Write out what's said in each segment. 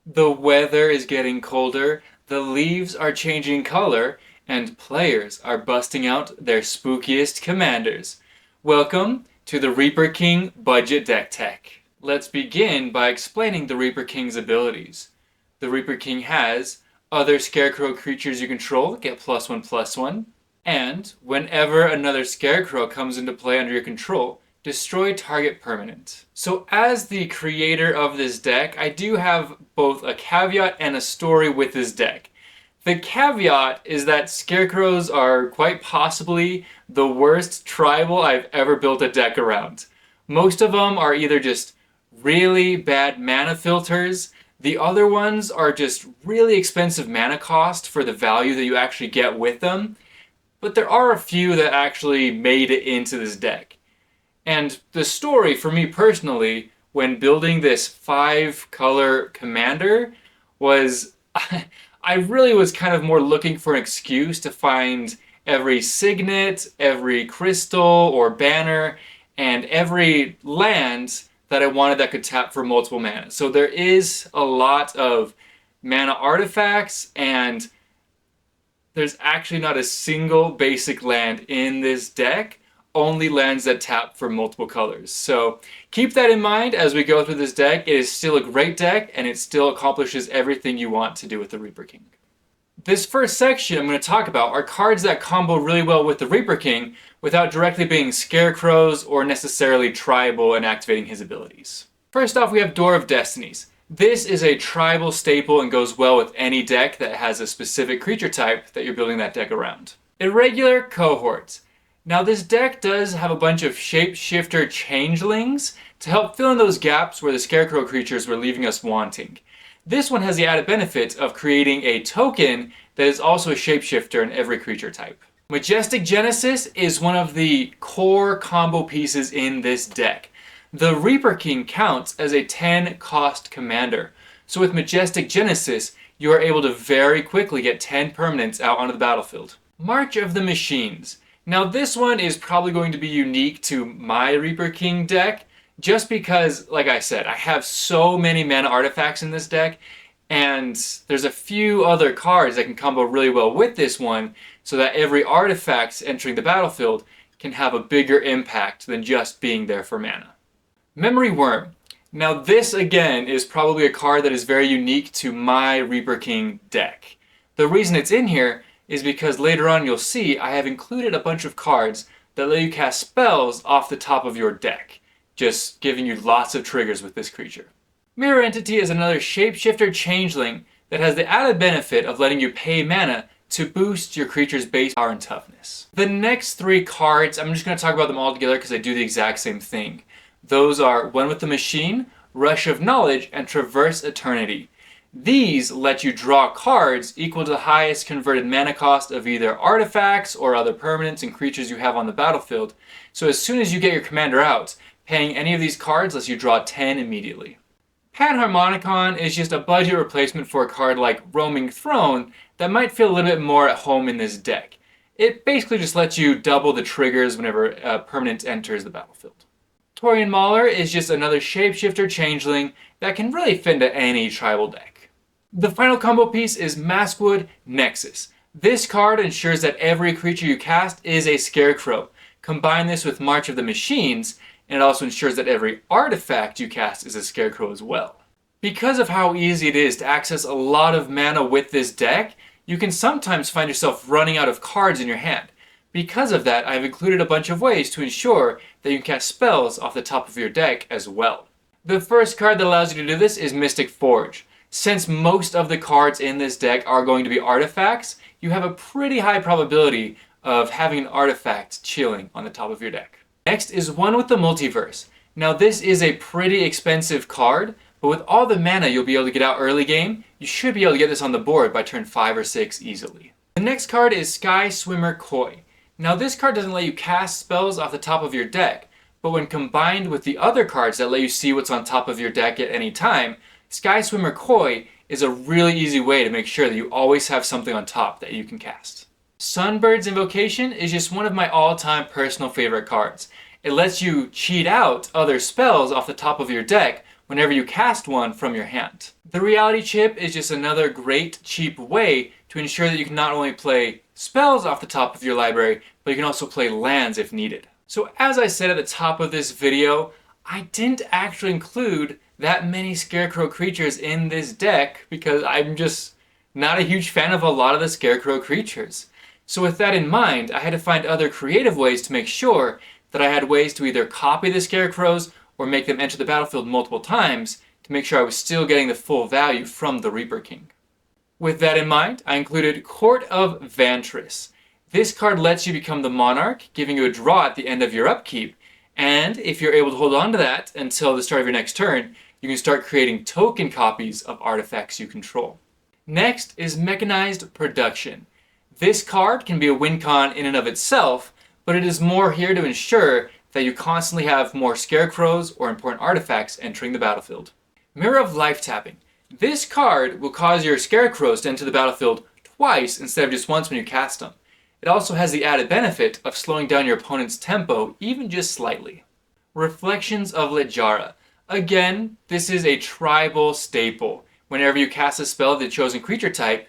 The weather is getting colder, the leaves are changing color, and players are busting out their spookiest commanders. Welcome to the Reaper King Budget Deck Tech. Let's begin by explaining the Reaper King's abilities. The Reaper King has other Scarecrow creatures you control get +1/+1, and whenever another Scarecrow comes into play under your control, destroy target permanent. So as the creator of this deck, I do have both a caveat and a story with this deck. The caveat is that Scarecrows are quite possibly the worst tribal I've ever built a deck around. Most of them are either just really bad mana filters, the other ones are just really expensive mana cost for the value that you actually get with them, but there are a few that actually made it into this deck. And the story for me personally, when building this 5-color commander, was I really was kind of more looking for an excuse to find every signet, every crystal or banner, and every land that I wanted that could tap for multiple mana. So there is a lot of mana artifacts, and there's actually not a single basic land in this deck, only lands that tap for multiple colors. So keep that in mind as we go through this deck. It is still a great deck, and it still accomplishes everything you want to do with the Reaper King. This first section I'm going to talk about are cards that combo really well with the Reaper King without directly being Scarecrows or necessarily tribal and activating his abilities. First off, we have Door of Destinies. This is a tribal staple and goes well with any deck that has a specific creature type that you're building that deck around. Irregular Cohorts. Now this deck does have a bunch of shapeshifter changelings to help fill in those gaps where the Scarecrow creatures were leaving us wanting. This one has the added benefit of creating a token that is also a shapeshifter in every creature type. Majestic Genesis is one of the core combo pieces in this deck. The Reaper King counts as a 10-cost commander, so with Majestic Genesis you are able to very quickly get 10 permanents out onto the battlefield. March of the Machines. Now this one is probably going to be unique to my Reaper King deck, just because, like I said, I have so many mana artifacts in this deck, and there's a few other cards that can combo really well with this one, so that every artifact entering the battlefield can have a bigger impact than just being there for mana. Memory Worm. Now this again is probably a card that is very unique to my Reaper King deck. The reason it's in here is because later on you'll see I have included a bunch of cards that let you cast spells off the top of your deck, just giving you lots of triggers with this creature. Mirror Entity is another shapeshifter changeling that has the added benefit of letting you pay mana to boost your creature's base power and toughness. The next 3 cards, I'm just going to talk about them all together because they do the exact same thing. Those are One with the Machine, Rush of Knowledge, and Traverse Eternity. These let you draw cards equal to the highest converted mana cost of either artifacts or other permanents and creatures you have on the battlefield. So as soon as you get your commander out, paying any of these cards lets you draw 10 immediately. Panharmonicon is just a budget replacement for a card like Roaming Throne that might feel a little bit more at home in this deck. It basically just lets you double the triggers whenever a permanent enters the battlefield. Torian Mauler is just another shapeshifter changeling that can really fit into any tribal deck. The final combo piece is Maskwood Nexus. This card ensures that every creature you cast is a Scarecrow. Combine this with March of the Machines, and it also ensures that every artifact you cast is a Scarecrow as well. Because of how easy it is to access a lot of mana with this deck, you can sometimes find yourself running out of cards in your hand. Because of that, I've included a bunch of ways to ensure that you can cast spells off the top of your deck as well. The first card that allows you to do this is Mystic Forge. Since most of the cards in this deck are going to be artifacts, you have a pretty high probability of having an artifact chilling on the top of your deck. Next is One with the Multiverse. Now this is a pretty expensive card, but with all the mana you'll be able to get out early game, you should be able to get this on the board by turn 5 or 6 easily. The next card is Sky Swimmer Koi. Now this card doesn't let you cast spells off the top of your deck, but when combined with the other cards that let you see what's on top of your deck at any time, Sky Swimmer Koi is a really easy way to make sure that you always have something on top that you can cast. Sunbird's Invocation is just one of my all-time personal favorite cards. It lets you cheat out other spells off the top of your deck whenever you cast one from your hand. The reality chip is just another great, cheap way to ensure that you can not only play spells off the top of your library, but you can also play lands if needed. So as I said at the top of this video, I didn't actually include that many Scarecrow creatures in this deck because I'm just not a huge fan of a lot of the Scarecrow creatures. So with that in mind, I had to find other creative ways to make sure that I had ways to either copy the Scarecrows or make them enter the battlefield multiple times to make sure I was still getting the full value from the Reaper King. With that in mind, I included Court of Vantris. This card lets you become the monarch, giving you a draw at the end of your upkeep, and if you're able to hold on to that until the start of your next turn, you can start creating token copies of artifacts you control. Next is Mechanized Production. This card can be a win con in and of itself, but it is more here to ensure that you constantly have more Scarecrows or important artifacts entering the battlefield. Mirror of Life Tapping. This card will cause your Scarecrows to enter the battlefield twice instead of just once when you cast them. It also has the added benefit of slowing down your opponent's tempo even just slightly. Reflections of Littjara. Again, this is a tribal staple. Whenever you cast a spell of the chosen creature type,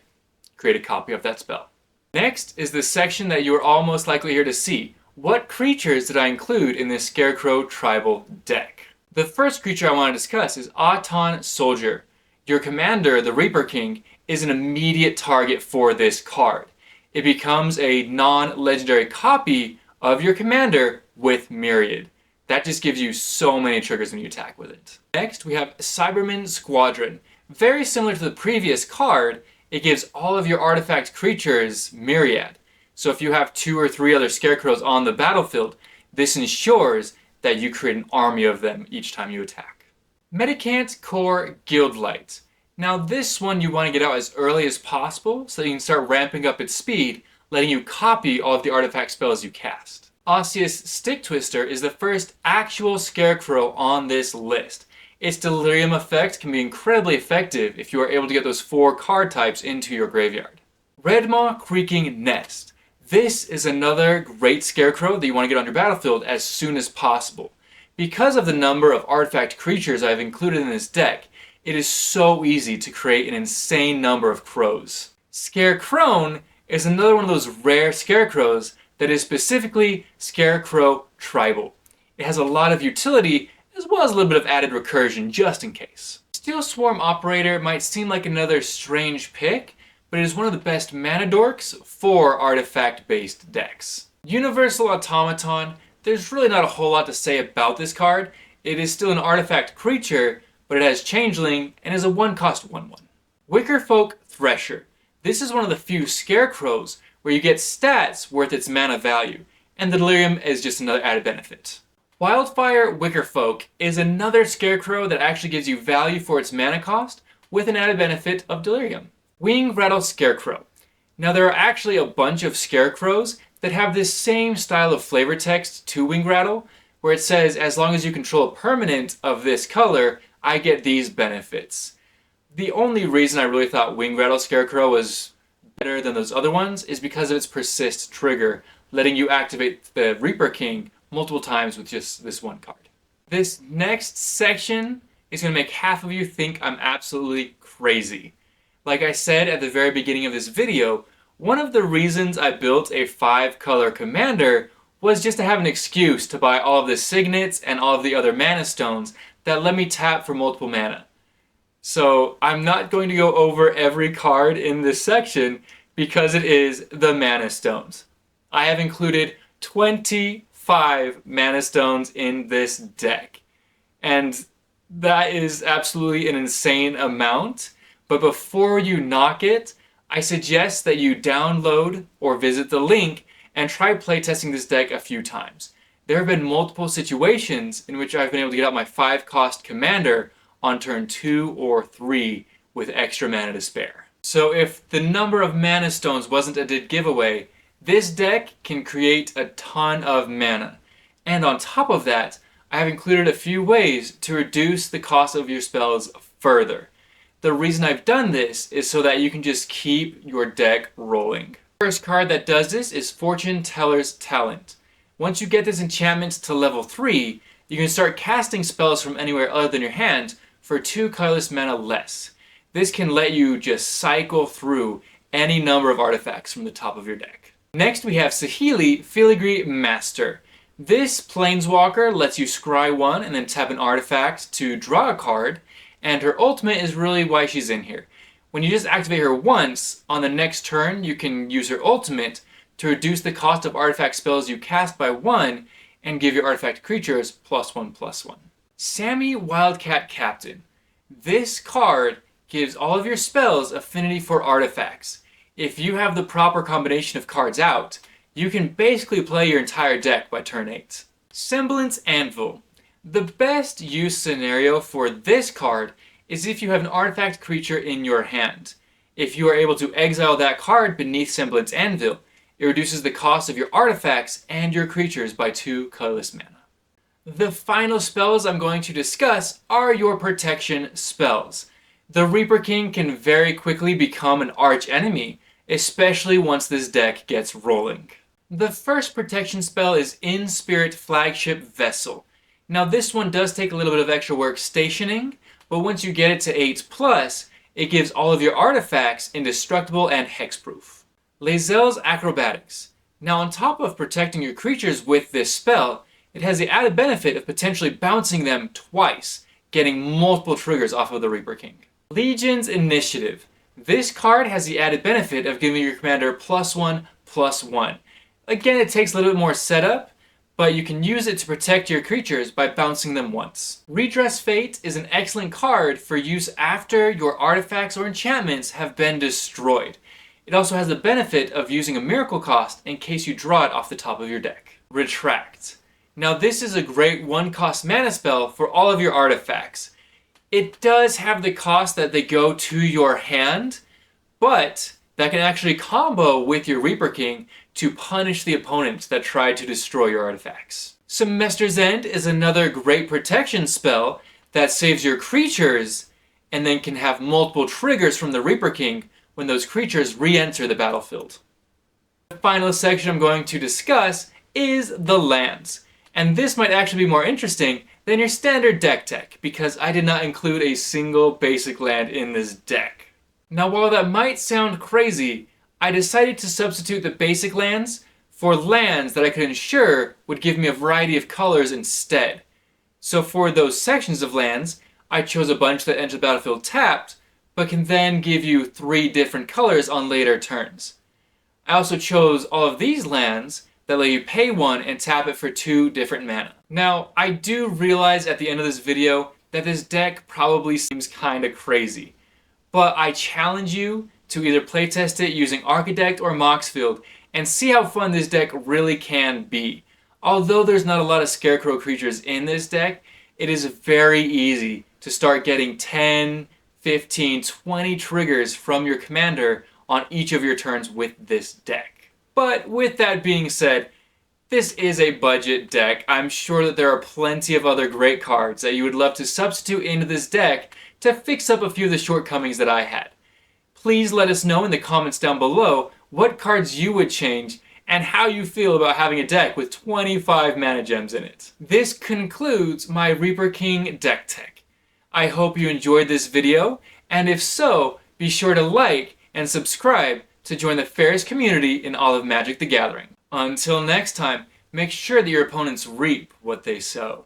create a copy of that spell. Next is the section that you are all most likely here to see. What creatures did I include in this Scarecrow tribal deck? The first creature I want to discuss is Auton Soldier. Your commander, the Reaper King, is an immediate target for this card. It becomes a non-legendary copy of your commander with Myriad. That just gives you so many triggers when you attack with it. Next, we have Cyberman Squadron. Very similar to the previous card, it gives all of your artifact creatures Myriad. So if you have 2 or 3 other Scarecrows on the battlefield, this ensures that you create an army of them each time you attack. Medicant Core Guildlight. Now this one you want to get out as early as possible so that you can start ramping up its speed, letting you copy all of the artifact spells you cast. Osseous Stick Twister is the first actual Scarecrow on this list. Its Delirium effect can be incredibly effective if you are able to get those 4 card types into your graveyard. Redmaw Creaking Nest. This is another great Scarecrow that you want to get on your battlefield as soon as possible. Because of the number of artifact creatures I've included in this deck, it is so easy to create an insane number of crows. Scarecrow is another one of those rare Scarecrows that is specifically Scarecrow Tribal. It has a lot of utility as well as a little bit of added recursion just in case. Steel Swarm Operator might seem like another strange pick, but it is one of the best mana dorks for artifact-based decks. Universal Automaton. There's really not a whole lot to say about this card. It is still an artifact creature, but it has Changeling and is a 1-cost 1/1. Wickerfolk Thresher. This is one of the few Scarecrows where you get stats worth its mana value, and the Delirium is just another added benefit. Wildfire Wickerfolk is another Scarecrow that actually gives you value for its mana cost with an added benefit of Delirium. Wing Rattle Scarecrow. Now there are actually a bunch of Scarecrows that have this same style of flavor text to Wing Rattle, where it says, as long as you control a permanent of this color, I get these benefits. The only reason I really thought Wing Rattle Scarecrow was better than those other ones is because of its Persist trigger, letting you activate the Reaper King multiple times with just this one card. This next section is going to make half of you think I'm absolutely crazy. Like I said at the very beginning of this video, one of the reasons I built a 5-color commander was just to have an excuse to buy all of the signets and all of the other mana stones that let me tap for multiple mana. So I'm not going to go over every card in this section because it is the mana stones. I have included 25 mana stones in this deck, and that is absolutely an insane amount. But before you knock it, I suggest that you download or visit the link and try playtesting this deck a few times. There have been multiple situations in which I've been able to get out my 5-cost commander on turn 2 or 3 with extra mana to spare. So if the number of mana stones wasn't a dead giveaway, this deck can create a ton of mana. And on top of that, I have included a few ways to reduce the cost of your spells further. The reason I've done this is so that you can just keep your deck rolling. The first card that does this is Fortune Teller's Talent. Once you get this enchantment to level 3, you can start casting spells from anywhere other than your hand for 2 colorless mana less. This can let you just cycle through any number of artifacts from the top of your deck. Next we have Saheeli, Filigree Master. This Planeswalker lets you scry 1 and then tap an artifact to draw a card, and her ultimate is really why she's in here. When you just activate her once, on the next turn you can use her ultimate to reduce the cost of artifact spells you cast by 1 and give your artifact creatures +1/+1. Sammy, Wildcat Captain. This card gives all of your spells affinity for artifacts. If you have the proper combination of cards out, you can basically play your entire deck by turn 8. Semblance Anvil. The best use scenario for this card is if you have an artifact creature in your hand. If you are able to exile that card beneath Semblance Anvil, it reduces the cost of your artifacts and your creatures by 2 colorless mana. The final spells I'm going to discuss are your protection spells. The Reaper King can very quickly become an arch enemy, especially once this deck gets rolling. The first protection spell is In-Spirit Flagship Vessel. Now this one does take a little bit of extra work stationing, but once you get it to 8+, it gives all of your artifacts indestructible and hexproof. Lae'zel's Acrobatics. Now on top of protecting your creatures with this spell, it has the added benefit of potentially bouncing them twice, getting multiple triggers off of the Reaper King. Legion's Initiative. This card has the added benefit of giving your commander +1/+1. Again, it takes a little bit more setup, but you can use it to protect your creatures by bouncing them once. Redress Fate is an excellent card for use after your artifacts or enchantments have been destroyed. It also has the benefit of using a miracle cost in case you draw it off the top of your deck. Retract. Now this is a great 1-cost mana spell for all of your artifacts. It does have the cost that they go to your hand, but that can actually combo with your Reaper King to punish the opponents that tried to destroy your artifacts. Semester's End is another great protection spell that saves your creatures and then can have multiple triggers from the Reaper King when those creatures re-enter the battlefield. The final section I'm going to discuss is the lands. And this might actually be more interesting than your standard deck tech, because I did not include a single basic land in this deck. Now while that might sound crazy, I decided to substitute the basic lands for lands that I could ensure would give me a variety of colors instead. So for those sections of lands, I chose a bunch that enter the battlefield tapped, but can then give you 3 different colors on later turns. I also chose all of these lands that let you pay 1 and tap it for 2 different mana. Now, I do realize at the end of this video that this deck probably seems kinda crazy, but I challenge you to either playtest it using Architect or Moxfield and see how fun this deck really can be. Although there's not a lot of Scarecrow creatures in this deck, it is very easy to start getting 10, 15, 20 triggers from your commander on each of your turns with this deck. But with that being said, this is a budget deck. I'm sure that there are plenty of other great cards that you would love to substitute into this deck to fix up a few of the shortcomings that I had. Please let us know in the comments down below what cards you would change and how you feel about having a deck with 25 mana gems in it. This concludes my Reaper King deck tech. I hope you enjoyed this video, and if so, be sure to like and subscribe to join the fairest community in all of Magic the Gathering. Until next time, make sure that your opponents reap what they sow.